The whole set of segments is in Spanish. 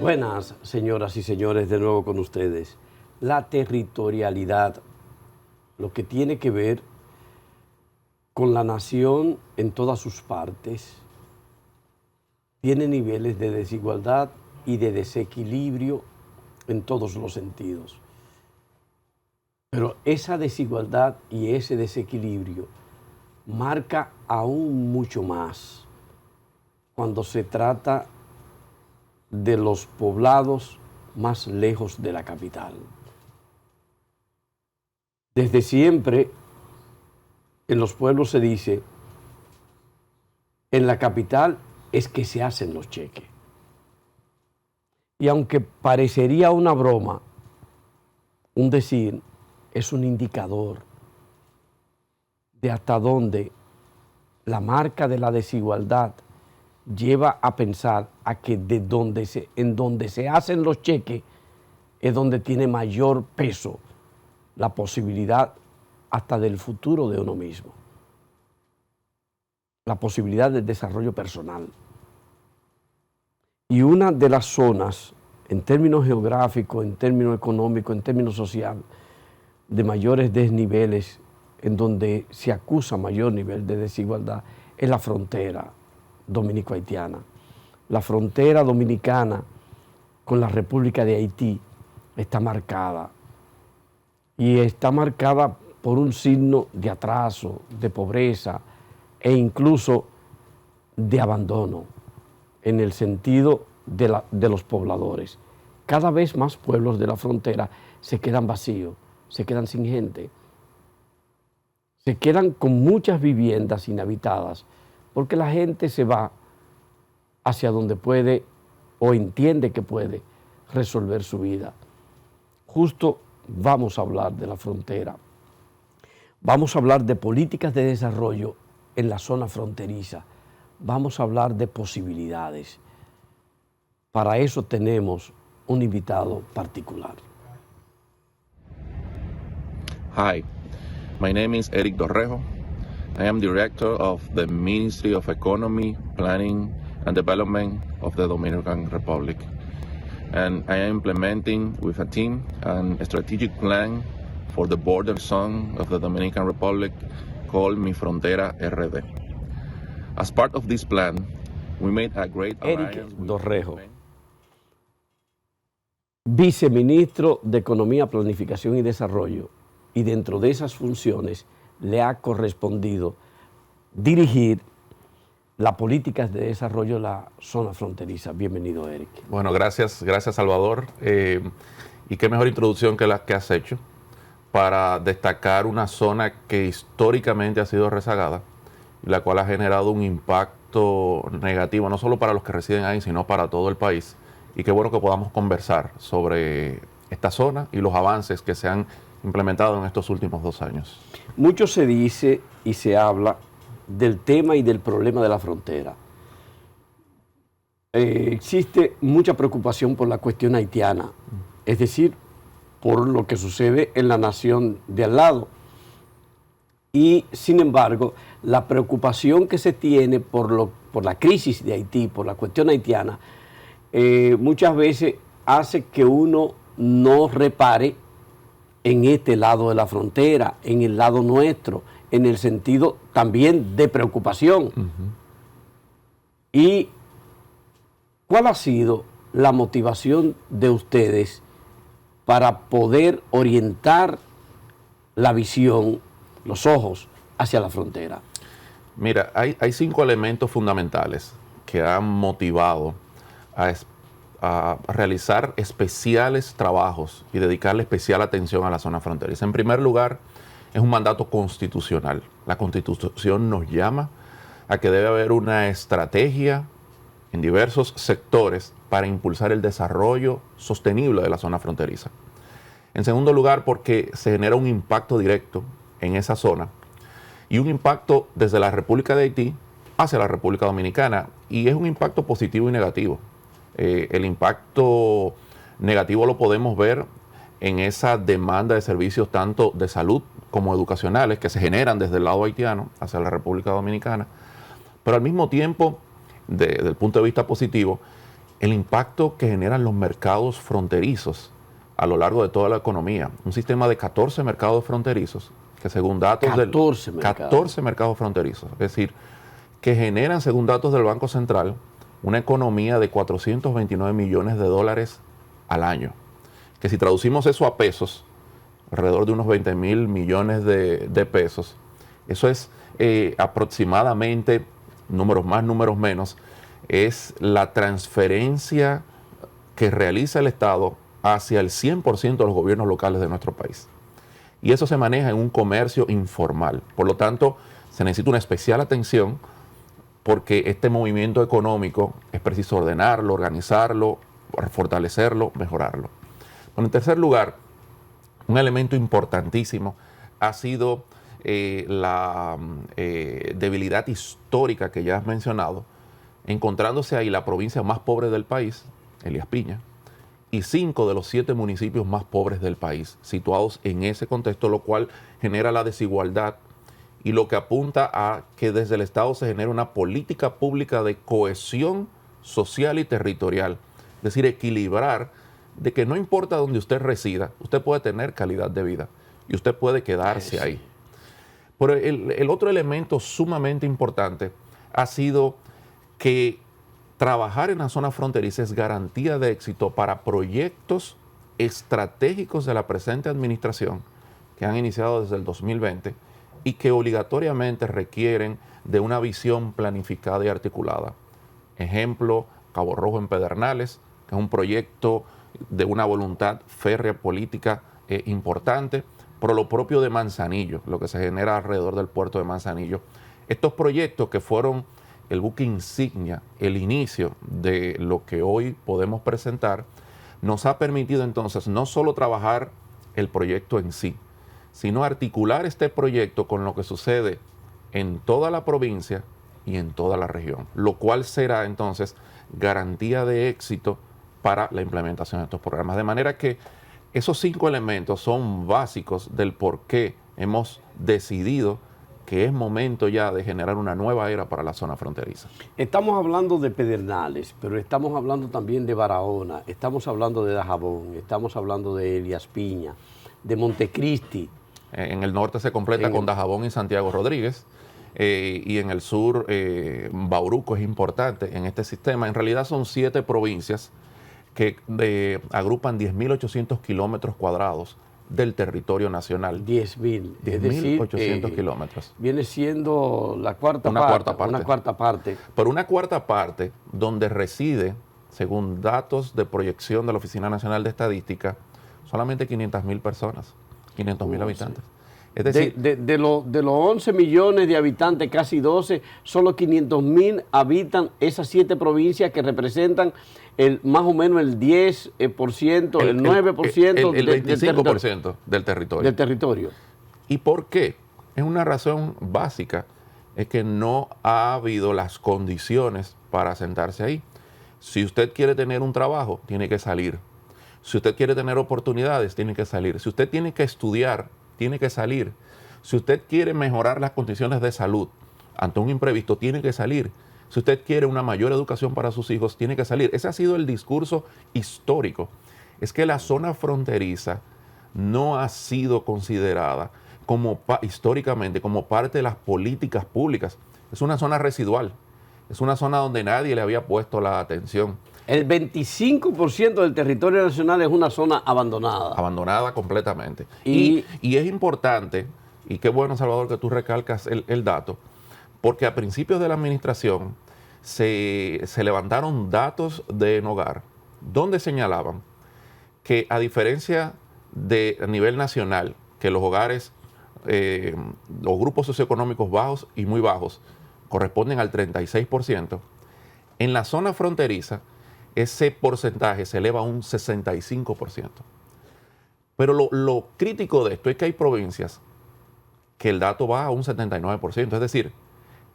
Buenas, señoras y señores, de nuevo con ustedes. La territorialidad, lo que tiene que ver con la nación en todas sus partes, tiene niveles de desigualdad y de desequilibrio en todos los sentidos. Pero esa desigualdad y ese desequilibrio marca aún mucho más cuando se trata de los poblados más lejos de la capital. Desde siempre en los pueblos se dice, en la capital es que se hacen los cheques. Y aunque parecería una broma, un decir, es un indicador de hasta dónde la marca de la desigualdad lleva a pensar a que en donde se hacen los cheques es donde tiene mayor peso la posibilidad hasta del futuro de uno mismo, la posibilidad del desarrollo personal. Y una de las zonas, en términos geográficos, en términos económicos, en términos sociales, de mayores desniveles, en donde se acusa mayor nivel de desigualdad, es la frontera dominico-haitiana. La frontera dominicana con la República de Haití está marcada, y está marcada por un signo de atraso, de pobreza e incluso de abandono en el sentido de los pobladores. Cada vez más pueblos de la frontera se quedan vacíos, se quedan sin gente, se quedan con muchas viviendas inhabitadas, porque la gente se va hacia donde puede o entiende que puede resolver su vida. Justo vamos a hablar de la frontera. Vamos a hablar de políticas de desarrollo en la zona fronteriza. Vamos a hablar de posibilidades. Para eso tenemos un invitado particular. Hi, my name is Eric Dorrejo. I am Director of the Ministry of Economy, Planning and Development of the Dominican Republic. And I am implementing with a team a strategic plan for the border zone of the Dominican Republic called Mi Frontera RD. As part of this plan, we made a great alliance Eric Dorrejo, viceministro de Economía, Planificación y Desarrollo, y dentro de esas funciones le ha correspondido dirigir las políticas de desarrollo de la zona fronteriza. Bienvenido, Eric. Bueno, gracias Salvador. Y qué mejor introducción que la que has hecho para destacar una zona que históricamente ha sido rezagada y la cual ha generado un impacto negativo, no solo para los que residen ahí, sino para todo el país. Y qué bueno que podamos conversar sobre esta zona y los avances que se han implementado en estos últimos 2 años. Mucho se dice y se habla del tema y del problema de la frontera. Existe mucha preocupación por la cuestión haitiana, es decir, por lo que sucede en la nación de al lado. Y sin embargo, la preocupación que se tiene por la crisis de Haití, por la cuestión haitiana, muchas veces hace que uno no repare en este lado de la frontera, en el lado nuestro, en el sentido también de preocupación. ¿Y cuál ha sido la motivación de ustedes para poder orientar la visión, los ojos, hacia la frontera? Mira, hay 5 elementos fundamentales que han motivado a realizar especiales trabajos y dedicarle especial atención a la zona fronteriza. En primer lugar, es un mandato constitucional. La Constitución nos llama a que debe haber una estrategia en diversos sectores para impulsar el desarrollo sostenible de la zona fronteriza. En segundo lugar, porque se genera un impacto directo en esa zona y un impacto desde la República de Haití hacia la República Dominicana, y es un impacto positivo y negativo. El impacto negativo lo podemos ver en esa demanda de servicios tanto de salud como educacionales que se generan desde el lado haitiano hacia la República Dominicana, pero al mismo tiempo, desde el punto de vista positivo, el impacto que generan los mercados fronterizos a lo largo de toda la economía. Un sistema de 14 mercados fronterizos, que según datos 14 mercados fronterizos, es decir, que generan, según datos del Banco Central, una economía de 429 millones de dólares al año. Que si traducimos eso a pesos, alrededor de unos 20 mil millones de pesos, eso es aproximadamente, números más, números menos, es la transferencia que realiza el Estado hacia el 100% de los gobiernos locales de nuestro país. Y eso se maneja en un comercio informal. Por lo tanto, se necesita una especial atención porque este movimiento económico es preciso ordenarlo, organizarlo, fortalecerlo, mejorarlo. Bueno, en tercer lugar, un elemento importantísimo ha sido la debilidad histórica que ya has mencionado, encontrándose ahí la provincia más pobre del país, Elías Piña, y 5 de los 7 municipios más pobres del país, situados en ese contexto, lo cual genera la desigualdad y lo que apunta a que desde el Estado se genere una política pública de cohesión social y territorial, es decir, equilibrar de que no importa donde usted resida, usted puede tener calidad de vida y usted puede quedarse ahí. Pero el otro elemento sumamente importante ha sido que trabajar en la zona fronteriza es garantía de éxito para proyectos estratégicos de la presente administración que han iniciado desde el 2020 y que obligatoriamente requieren de una visión planificada y articulada. Ejemplo, Cabo Rojo en Pedernales, que es un proyecto de una voluntad férrea política importante, pero lo propio de Manzanillo, lo que se genera alrededor del puerto de Manzanillo. Estos proyectos que fueron el buque insignia, el inicio de lo que hoy podemos presentar, nos ha permitido entonces no solo trabajar el proyecto en sí, sino articular este proyecto con lo que sucede en toda la provincia y en toda la región, lo cual será entonces garantía de éxito para la implementación de estos programas. De manera que esos 5 elementos son básicos del por qué hemos decidido que es momento ya de generar una nueva era para la zona fronteriza. Estamos hablando de Pedernales, pero estamos hablando también de Barahona, estamos hablando de Dajabón, estamos hablando de Elías Piña, de Montecristi. En el norte se completa con Dajabón y Santiago Rodríguez, y en el sur Bauruco es importante en este sistema. En realidad son 7 provincias que agrupan 10.800 kilómetros cuadrados del territorio nacional. 10.800 kilómetros. Viene siendo la cuarta parte. Una cuarta parte. Pero una cuarta parte donde reside, según datos de proyección de la Oficina Nacional de Estadística, solamente 500.000 personas, 500.000 habitantes. Sí. Es decir, de los 11 millones de habitantes, casi 12, solo 500.000 habitan esas 7 provincias que representan más o menos el 10%, el 9%. El 25% del territorio. ¿Y por qué? Es una razón básica, es que no ha habido las condiciones para sentarse ahí. Si usted quiere tener un trabajo, tiene que salir. Si usted quiere tener oportunidades, tiene que salir. Si usted tiene que estudiar, tiene que salir. Si usted quiere mejorar las condiciones de salud ante un imprevisto, tiene que salir. Si usted quiere una mayor educación para sus hijos, tiene que salir. Ese ha sido el discurso histórico. Es que la zona fronteriza no ha sido considerada históricamente como parte de las políticas públicas. Es una zona residual. Es una zona donde nadie le había puesto la atención. El 25% del territorio nacional es una zona abandonada. Abandonada completamente. Y es importante, y qué bueno, Salvador, que tú recalcas el dato, porque a principios de la administración se levantaron datos de Enogar, donde señalaban que a diferencia de a nivel nacional, que los hogares, los grupos socioeconómicos bajos y muy bajos corresponden al 36%, en la zona fronteriza ese porcentaje se eleva a un 65%. Pero lo crítico de esto es que hay provincias que el dato va a un 79%, es decir,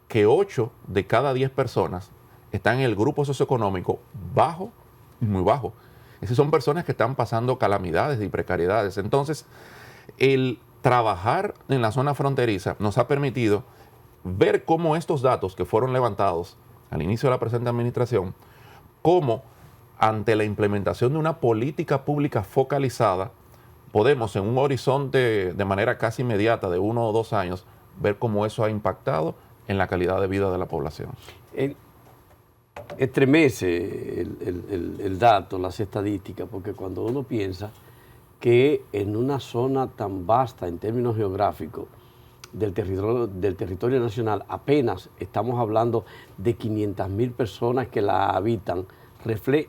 que 8 de cada 10 personas están en el grupo socioeconómico bajo y muy bajo. Es decir, son personas que están pasando calamidades y precariedades. Entonces, el trabajar en la zona fronteriza nos ha permitido ver cómo estos datos que fueron levantados al inicio de la presente administración, cómo ante la implementación de una política pública focalizada, podemos en un horizonte de manera casi inmediata, de 1 o 2 años, ver cómo eso ha impactado en la calidad de vida de la población. Estremece el dato, las estadísticas, porque cuando uno piensa que en una zona tan vasta en términos geográficos del territorio nacional apenas estamos hablando de 500.000 personas que la habitan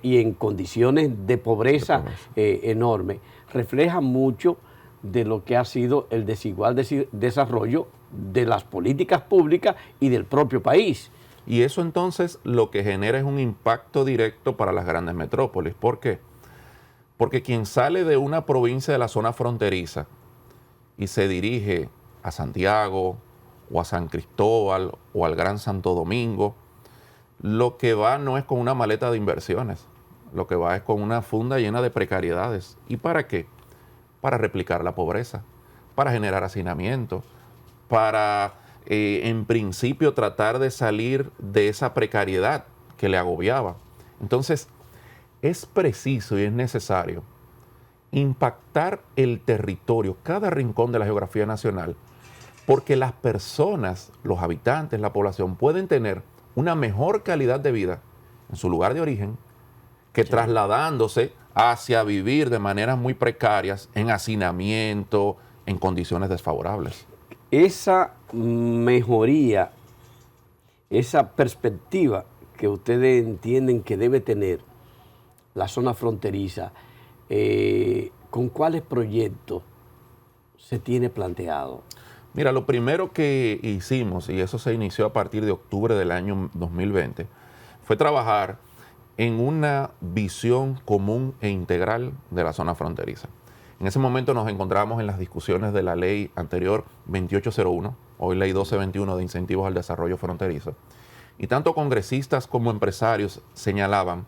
y en condiciones de pobreza enorme, refleja mucho de lo que ha sido el desigual desarrollo de las políticas públicas y del propio país. Y eso entonces lo que genera es un impacto directo para las grandes metrópolis. ¿Por qué? Porque quien sale de una provincia de la zona fronteriza y se dirige a Santiago o a San Cristóbal o al Gran Santo Domingo, lo que va no es con una maleta de inversiones, lo que va es con una funda llena de precariedades. ¿Y para qué? Para replicar la pobreza, para generar hacinamiento, para en principio tratar de salir de esa precariedad que le agobiaba. Entonces, es preciso y es necesario impactar el territorio, cada rincón de la geografía nacional, porque las personas, los habitantes, la población pueden tener una mejor calidad de vida en su lugar de origen que trasladándose hacia vivir de maneras muy precarias, en hacinamiento, en condiciones desfavorables. Esa mejoría, esa perspectiva que ustedes entienden que debe tener la zona fronteriza, ¿con cuáles proyectos se tiene planteado? Mira, lo primero que hicimos, y eso se inició a partir de octubre del año 2020, fue trabajar en una visión común e integral de la zona fronteriza. En ese momento nos encontramos en las discusiones de la ley anterior 2801, hoy ley 1221 de incentivos al desarrollo fronterizo, y tanto congresistas como empresarios señalaban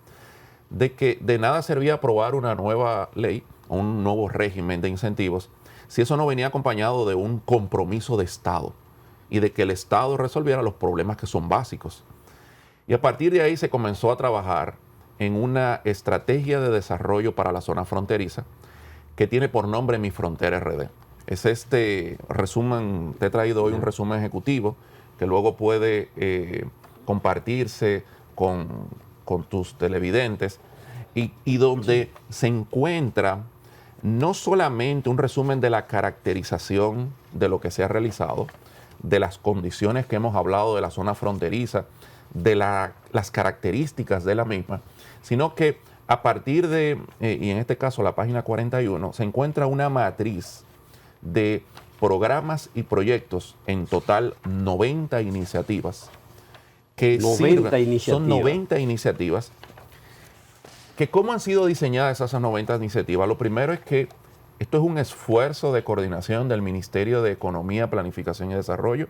de que de nada servía aprobar una nueva ley o un nuevo régimen de incentivos si eso no venía acompañado de un compromiso de Estado y de que el Estado resolviera los problemas que son básicos. Y a partir de ahí se comenzó a trabajar en una estrategia de desarrollo para la zona fronteriza que tiene por nombre Mi Frontera RD. Es este resumen, te he traído hoy un resumen ejecutivo que luego puede compartirse con tus televidentes y donde se encuentra no solamente un resumen de la caracterización de lo que se ha realizado, de las condiciones que hemos hablado de la zona fronteriza, de las características de la misma, sino que a partir de, y en este caso la página 41, se encuentra una matriz de programas y proyectos, en total 90 iniciativas, que son 90 iniciativas, que cómo han sido diseñadas esas 90 iniciativas. Lo primero es que esto es un esfuerzo de coordinación del Ministerio de Economía, Planificación y Desarrollo,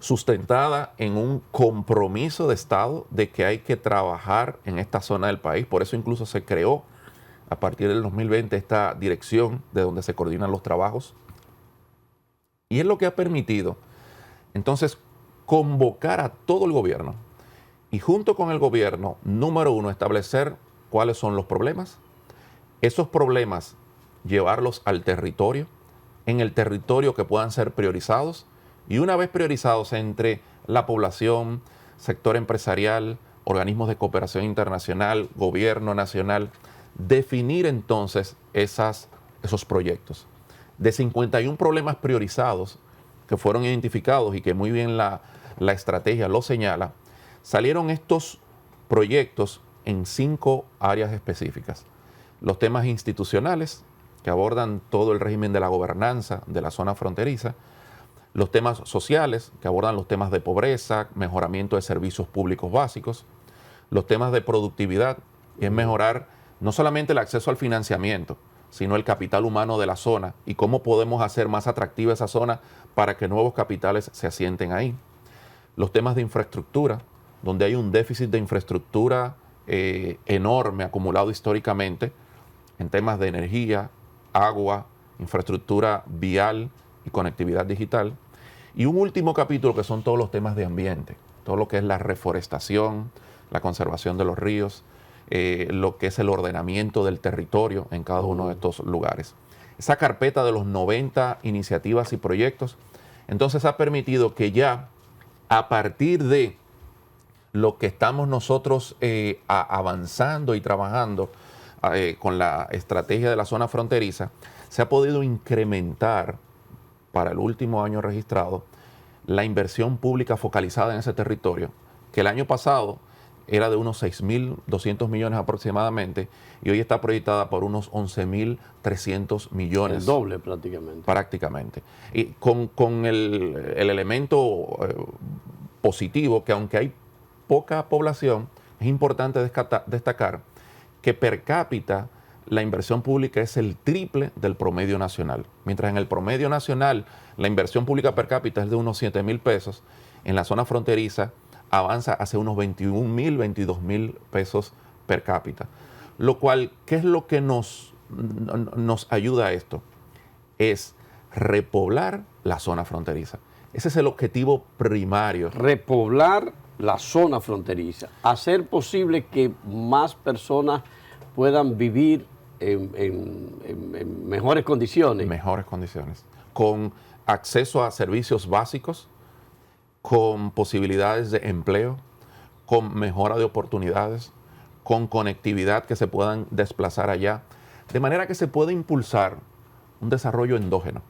sustentada en un compromiso de Estado de que hay que trabajar en esta zona del país. Por eso incluso se creó a partir del 2020 esta dirección de donde se coordinan los trabajos. Y es lo que ha permitido entonces convocar a todo el gobierno y junto con el gobierno, número uno, establecer cuáles son los problemas, esos problemas llevarlos al territorio, en el territorio que puedan ser priorizados, y una vez priorizados entre la población, sector empresarial, organismos de cooperación internacional, gobierno nacional, definir entonces esos proyectos. De 51 problemas priorizados que fueron identificados y que muy bien la estrategia lo señala, salieron estos proyectos en 5 áreas específicas. Los temas institucionales, que abordan todo el régimen de la gobernanza de la zona fronteriza. Los temas sociales, que abordan los temas de pobreza, mejoramiento de servicios públicos básicos. Los temas de productividad, que es mejorar no solamente el acceso al financiamiento, sino el capital humano de la zona y cómo podemos hacer más atractiva esa zona para que nuevos capitales se asienten ahí. Los temas de infraestructura, donde hay un déficit de infraestructura enorme acumulado históricamente en temas de energía, agua, infraestructura vial y conectividad digital. Y un último capítulo que son todos los temas de ambiente, todo lo que es la reforestación, la conservación de los ríos, lo que es el ordenamiento del territorio en cada uno de estos lugares. Esa carpeta de los 90 iniciativas y proyectos, entonces ha permitido que ya a partir de lo que estamos nosotros avanzando y trabajando con la estrategia de la zona fronteriza, se ha podido incrementar para el último año registrado la inversión pública focalizada en ese territorio, que el año pasado era de unos 6.200 millones aproximadamente y hoy está proyectada por unos 11.300 millones. El doble prácticamente. Prácticamente. Y con el elemento positivo que aunque hay poca población, es importante destacar que per cápita la inversión pública es el triple del promedio nacional. Mientras en el promedio nacional la inversión pública per cápita es de unos 7.000 pesos, en la zona fronteriza avanza hacia unos 21.000, 22.000 pesos per cápita. Lo cual, ¿qué es lo que nos ayuda a esto? Es repoblar la zona fronteriza. Ese es el objetivo primario. Repoblar la zona fronteriza. Hacer posible que más personas puedan vivir en mejores condiciones. Mejores condiciones. Con acceso a servicios básicos, con posibilidades de empleo, con mejora de oportunidades, con conectividad que se puedan desplazar allá, de manera que se pueda impulsar un desarrollo endógeno.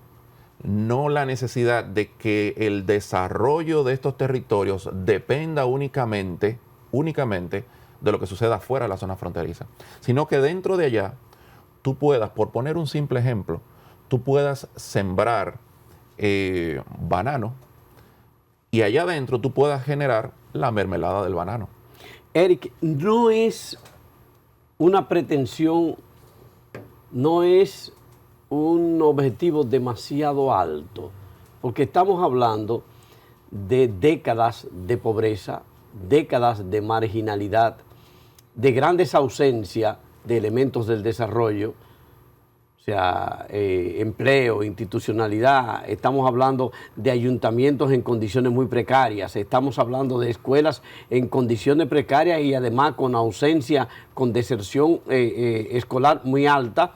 No la necesidad de que el desarrollo de estos territorios dependa únicamente de lo que suceda fuera de la zona fronteriza, sino que dentro de allá tú puedas, por poner un simple ejemplo, tú puedas sembrar banano y allá adentro tú puedas generar la mermelada del banano. Eric, no es una pretensión, no es un objetivo demasiado alto, porque estamos hablando de décadas de pobreza, décadas de marginalidad, de grandes ausencias de elementos del desarrollo, o sea, empleo, institucionalidad. Estamos hablando de ayuntamientos en condiciones muy precarias, estamos hablando de escuelas en condiciones precarias y además con ausencia, con deserción escolar muy alta,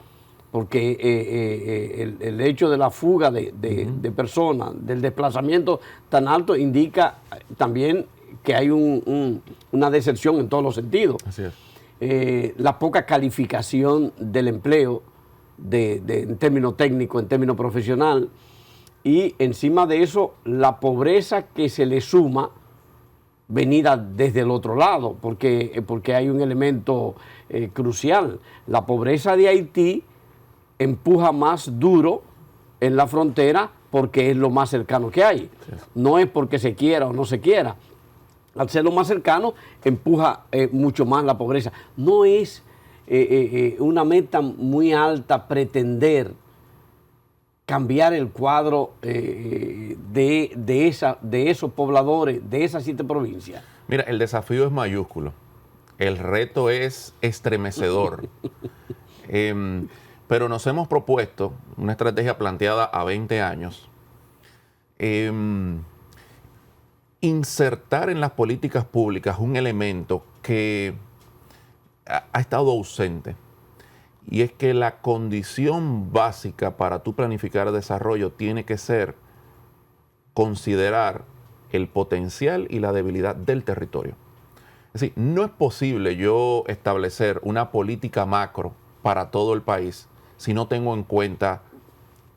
porque el hecho de la fuga de personas, del desplazamiento tan alto, indica también que hay una deserción en todos los sentidos. Así es. La poca calificación del empleo en términos técnicos, en términos profesional, y encima de eso la pobreza que se le suma venida desde el otro lado, porque hay un elemento crucial. La pobreza de Haití empuja más duro en la frontera porque es lo más cercano que hay. Sí. No es porque se quiera o no se quiera. Al ser lo más cercano, empuja mucho más la pobreza. No es una meta muy alta pretender cambiar el cuadro de esos pobladores, de esas 7 provincias. Mira, el desafío es mayúsculo. El reto es estremecedor. Pero nos hemos propuesto una estrategia planteada a 20 años. Insertar en las políticas públicas un elemento que ha estado ausente, y es que la condición básica para tú planificar el desarrollo tiene que ser considerar el potencial y la debilidad del territorio. Es decir, no es posible yo establecer una política macro para todo el país si no tengo en cuenta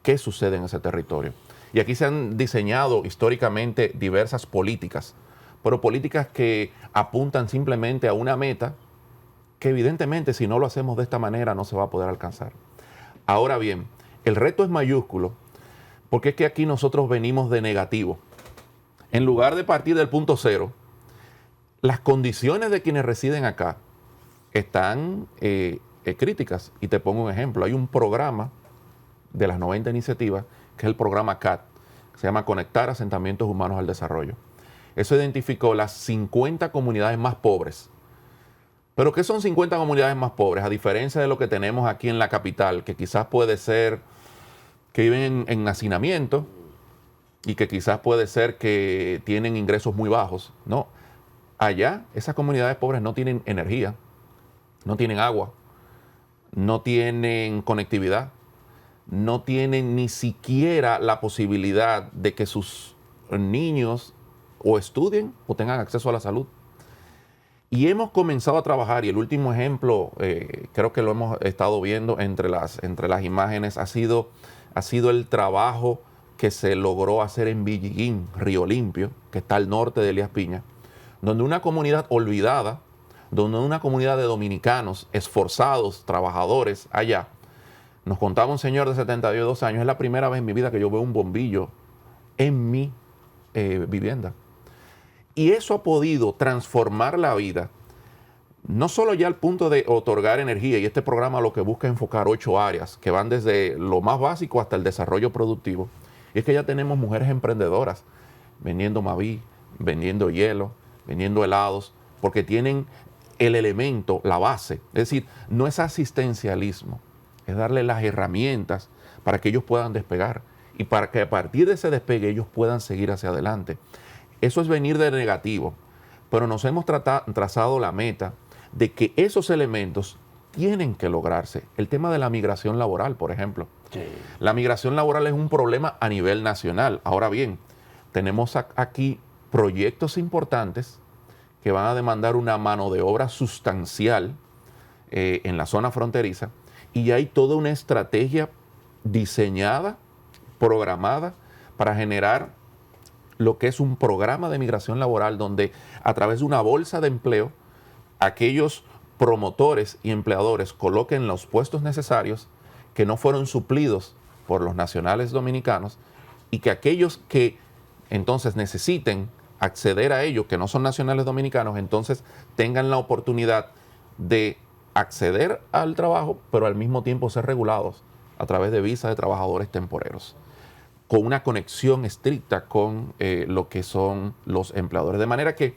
qué sucede en ese territorio. Y aquí se han diseñado históricamente diversas políticas, pero políticas que apuntan simplemente a una meta que evidentemente si no lo hacemos de esta manera no se va a poder alcanzar. Ahora bien, el reto es mayúsculo porque es que aquí nosotros venimos de negativo. En lugar de partir del punto cero, las condiciones de quienes residen acá están críticas. Y te pongo un ejemplo. Hay un programa de las 90 iniciativas, que es el programa CAT, que se llama Conectar Asentamientos Humanos al Desarrollo. Eso identificó las 50 comunidades más pobres. ¿Pero qué son 50 comunidades más pobres? A diferencia de lo que tenemos aquí en la capital, que quizás puede ser que viven en hacinamiento y que quizás puede ser que tienen ingresos muy bajos. No, allá esas comunidades pobres no tienen energía, no tienen agua, no tienen conectividad, no tienen ni siquiera la posibilidad de que sus niños o estudien o tengan acceso a la salud. Y hemos comenzado a trabajar, y el último ejemplo, creo que lo hemos estado viendo entre las imágenes, ha sido el trabajo que se logró hacer en Villiguín, Río Limpio, que está al norte de Elías Piña, donde una comunidad olvidada, donde una comunidad de dominicanos esforzados, trabajadores allá, nos contaba un señor de 72 años, es la primera vez en mi vida que yo veo un bombillo en mi vivienda. Y eso ha podido transformar la vida, no solo ya al punto de otorgar energía, y este programa lo que busca enfocar 8 áreas, que van desde lo más básico hasta el desarrollo productivo, y es que ya tenemos mujeres emprendedoras vendiendo Maví, vendiendo hielo, vendiendo helados, porque tienen el elemento, la base. Es decir, no es asistencialismo, es darle las herramientas para que ellos puedan despegar y para que a partir de ese despegue ellos puedan seguir hacia adelante. Eso es venir de negativo, pero nos hemos trazado la meta de que esos elementos tienen que lograrse. El tema de la migración laboral, por ejemplo. Sí. La migración laboral es un problema a nivel nacional. Ahora bien, tenemos aquí proyectos importantes que van a demandar una mano de obra sustancial en la zona fronteriza, y hay toda una estrategia diseñada, programada, para generar lo que es un programa de migración laboral donde a través de una bolsa de empleo aquellos promotores y empleadores coloquen los puestos necesarios que no fueron suplidos por los nacionales dominicanos, y que aquellos que entonces necesiten acceder a ello, que no son nacionales dominicanos, entonces tengan la oportunidad de acceder al trabajo, pero al mismo tiempo ser regulados a través de visas de trabajadores temporeros, con una conexión estricta con lo que son los empleadores. De manera que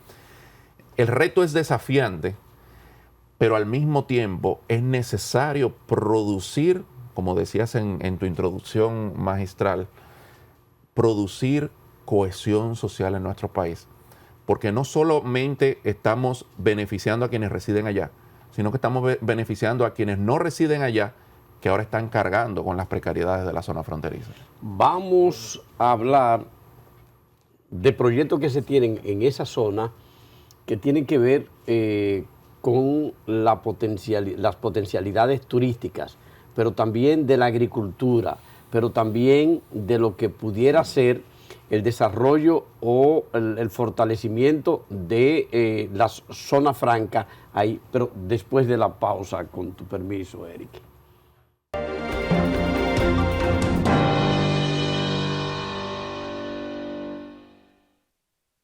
el reto es desafiante, pero al mismo tiempo es necesario producir, como decías en tu introducción magistral, producir cohesión social en nuestro país. Porque no solamente estamos beneficiando a quienes residen allá, sino que estamos beneficiando a quienes no residen allá, que ahora están cargando con las precariedades de la zona fronteriza. Vamos a hablar de proyectos que se tienen en esa zona que tienen que ver con las potencialidades turísticas, pero también de la agricultura, pero también de lo que pudiera ser el desarrollo o el fortalecimiento de las zonas francas ahí, pero después de la pausa, con tu permiso, Eric.